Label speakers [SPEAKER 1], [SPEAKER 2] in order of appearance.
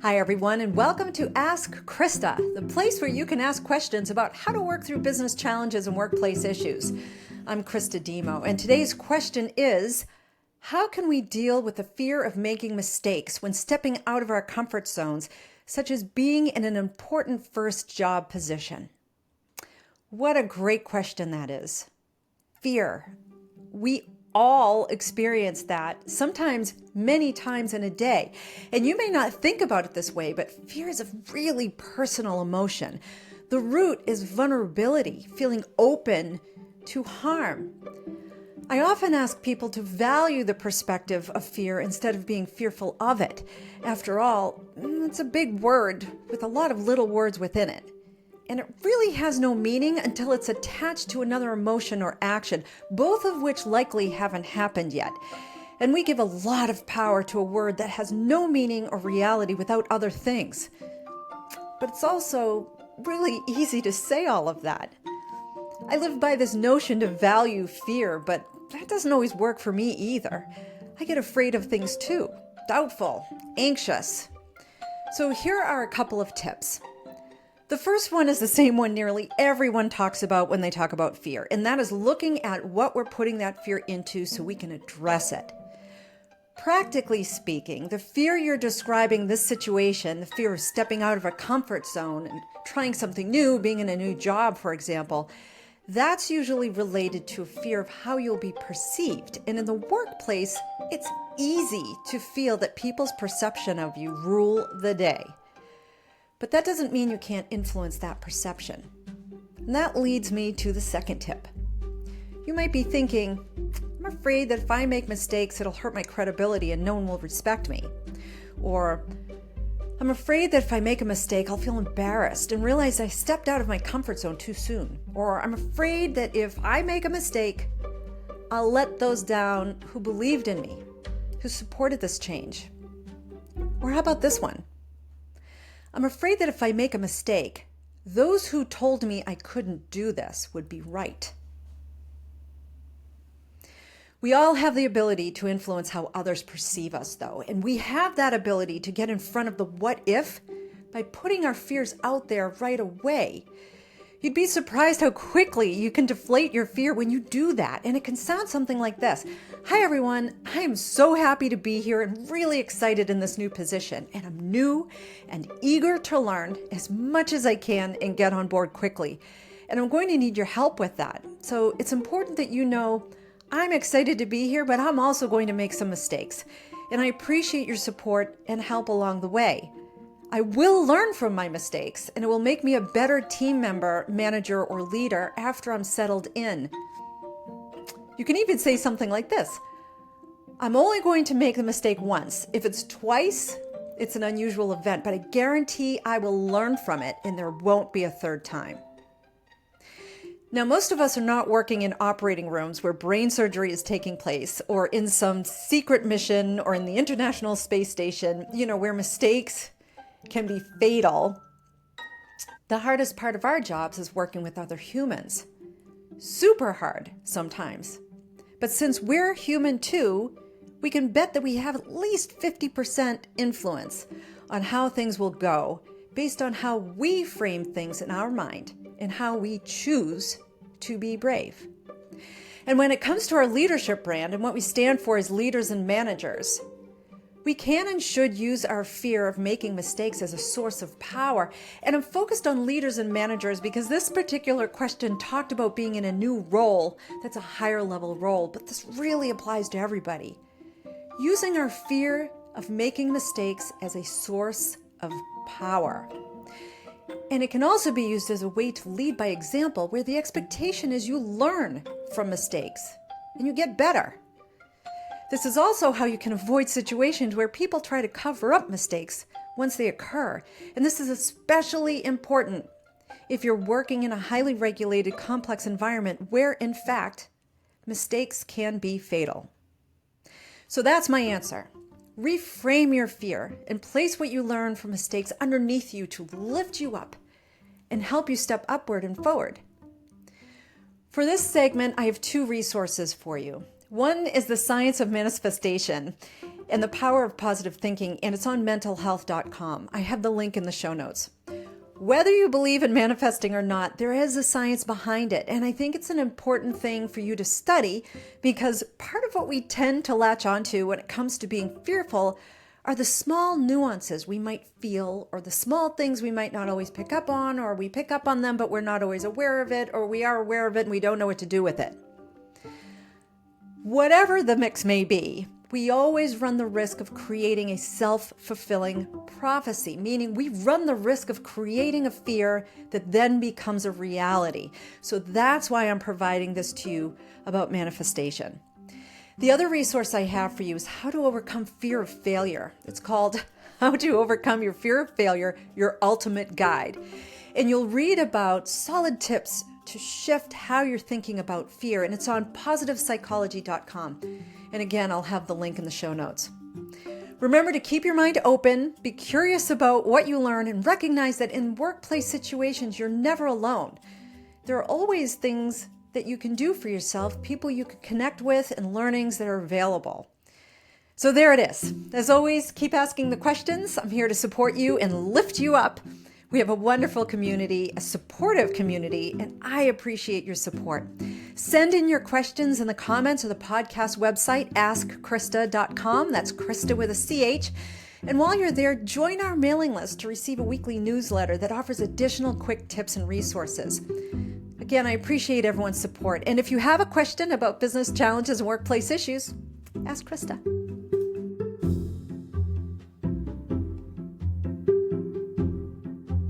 [SPEAKER 1] Hi, everyone, and welcome to Ask Christa, the place where you can ask questions about how to work through business challenges and workplace issues. I'm Christa Dhimo, and today's question is, how can we deal with the fear of making mistakes when stepping out of our comfort zones, such as being in an important first job position? What a great question that is. Fear. We all experience that, sometimes many times in a day. And you may not think about it this way, but fear is a really personal emotion. The root is vulnerability, feeling open to harm. I often ask people to value the perspective of fear instead of being fearful of it. After all, it's a big word with a lot of little words within it. And it really has no meaning until it's attached to another emotion or action, both of which likely haven't happened yet. And we give a lot of power to a word that has no meaning or reality without other things. But it's also really easy to say all of that. I live by this notion to value fear, but that doesn't always work for me either. I get afraid of things too, doubtful, anxious. So here are a couple of tips. The first one is the same one nearly everyone talks about when they talk about fear, and that is looking at what we're putting that fear into so we can address it. Practically speaking, the fear you're describing this situation, the fear of stepping out of a comfort zone and trying something new, being in a new job, for example, that's usually related to a fear of how you'll be perceived. And in the workplace, it's easy to feel that people's perception of you rule the day. But that doesn't mean you can't influence that perception. And that leads me to the second tip. You might be thinking, I'm afraid that if I make mistakes, it'll hurt my credibility and no one will respect me. Or, I'm afraid that if I make a mistake, I'll feel embarrassed and realize I stepped out of my comfort zone too soon. Or, I'm afraid that if I make a mistake, I'll let those down who believed in me, who supported this change. Or how about this one? I'm afraid that if I make a mistake, those who told me I couldn't do this would be right. We all have the ability to influence how others perceive us, though, and we have that ability to get in front of the what if by putting our fears out there right away. You'd be surprised how quickly you can deflate your fear when you do that, and it can sound something like this. Hi everyone, I am so happy to be here and really excited in this new position, and I'm new and eager to learn as much as I can and get on board quickly. And I'm going to need your help with that. So it's important that you know I'm excited to be here, but I'm also going to make some mistakes. And I appreciate your support and help along the way. I will learn from my mistakes, and it will make me a better team member, manager, or leader after I'm settled in. You can even say something like this. I'm only going to make the mistake once. If it's twice, it's an unusual event, but I guarantee I will learn from it, and there won't be a third time. Now, most of us are not working in operating rooms where brain surgery is taking place, or in some secret mission, or in the International Space Station, where mistakes can be fatal. The hardest part of our jobs is working with other humans. Super hard sometimes. But since we're human too, we can bet that we have at least 50% influence on how things will go based on how we frame things in our mind and how we choose to be brave. And when it comes to our leadership brand and what we stand for as leaders and managers, we can and should use our fear of making mistakes as a source of power. And I'm focused on leaders and managers because this particular question talked about being in a new role that's a higher level role, but this really applies to everybody. Using our fear of making mistakes as a source of power. And it can also be used as a way to lead by example, where the expectation is you learn from mistakes and you get better. This is also how you can avoid situations where people try to cover up mistakes once they occur. And this is especially important if you're working in a highly regulated, complex environment where, in fact, mistakes can be fatal. So that's my answer. Reframe your fear and place what you learn from mistakes underneath you to lift you up and help you step upward and forward. For this segment, I have two resources for you. One is The Science of Manifestation and the Power of Positive Thinking, and it's on mentalhealth.com. I have the link in the show notes. Whether you believe in manifesting or not, there is a science behind it. And I think it's an important thing for you to study, because part of what we tend to latch onto when it comes to being fearful are the small nuances we might feel, or the small things we might not always pick up on, or we pick up on them but we're not always aware of it, or we are aware of it and we don't know what to do with it. Whatever the mix may be, we always run the risk of creating a self-fulfilling prophecy, meaning we run the risk of creating a fear that then becomes a reality. So that's why I'm providing this to you about manifestation. The other resource I have for you is How to Overcome Fear of Failure. It's called How to Overcome Your Fear of Failure, Your Ultimate Guide. And you'll read about solid tips to shift how you're thinking about fear, and it's on positivepsychology.com. And again, I'll have the link in the show notes. Remember to keep your mind open, be curious about what you learn, and recognize that in workplace situations, you're never alone. There are always things that you can do for yourself, people you can connect with, and learnings that are available. So there it is. As always, keep asking the questions. I'm here to support you and lift you up. We have a wonderful community, a supportive community, and I appreciate your support. Send in your questions in the comments of the podcast website, askchrista.com. That's Christa with a CH. And while you're there, join our mailing list to receive a weekly newsletter that offers additional quick tips and resources. Again, I appreciate everyone's support. And if you have a question about business challenges and workplace issues, ask Christa.